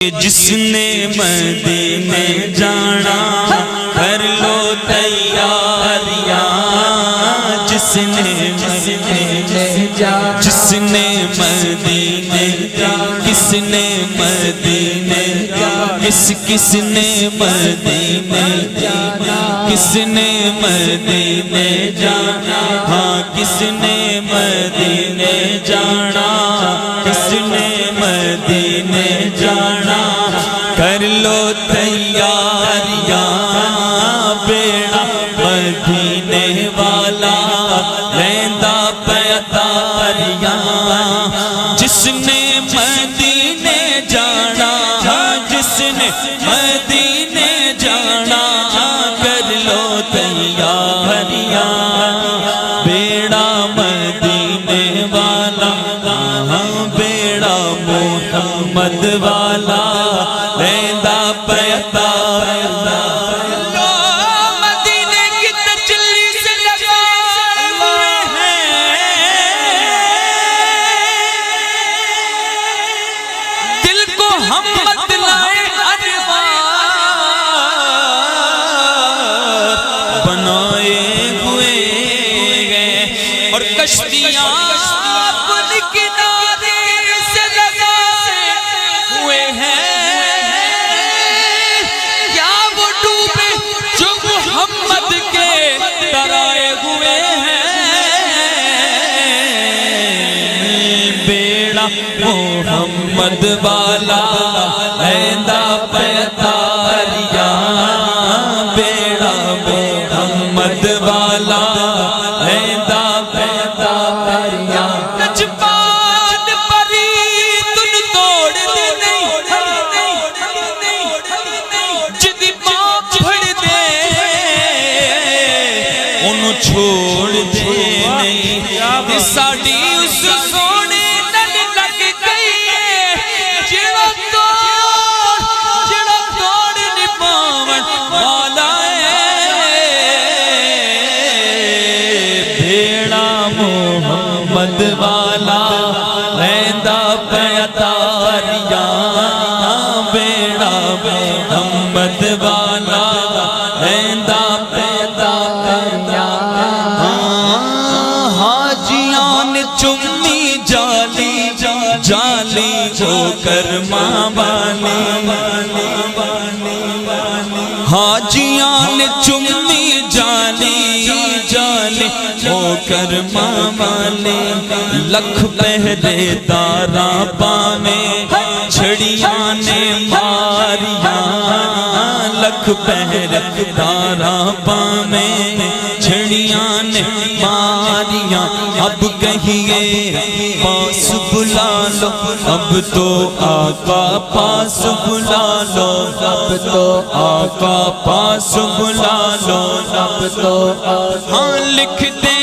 جس نے مدینے جانا کر لو تیاریاں، جس نے مدینے جانا، جس نے مدینے جانا، کس نے مدینے جانا، کس نے مدینے جانا، کس نے مدینے جانا، ہاں کس نے مدینے جانا، کس نے مدینے جانا، کر لو تیاریاں، بیڑا مدینے والا لیندہ پیاریاں، جس نے مدینے جانا، جس نے مدینے جانا، کر لو تیاریاں، بیڑا مدینے والا، بیڑا محمد والا لیندہ پیاریاں، مدینے کی تجلی سے لگائے ہوئے ہیں، دل کو ہم بتلائے انوار بنائے ہوئے گئے، اور کشتیاں اپنے کنارے سے لگائے ہوئے ہیں، کیا وہ ڈوبے جو محمد کے ترائے ہوئے ہیں، بیڑا محمد والا لیندہ پیاریاں، بیڑا محمد والا لیندہ پیاریاں، نجبان پری تن توڑ دے نہیں، جدی ماں پھڑ دے انہوں چھوڑ دے نہیں، ساڑی اس سونے نل لگ گئی ہے، جڑا توڑ نپاون والا ہے، بیڑا محمد والا لیندہ پیاریاں، بیڑا محمد والا لیندہ پیاریاں، حاجیاں نے چمی جالی جالی ہو کر ماں بالی، حاجیاں نے چمی جالی جالی ہو کر ماں بالی، لکھ پہرے داراں پاویں چھڑیاں نے ماریاں، لکھ پہرے داراں پاویں چھڑیاں نے ماریاں، اب کہیے پاس بلا لو، اب تو آقا پاس بلا لو، اب تو آقا پاس بلا لو، اب تو ہاں لکھ دے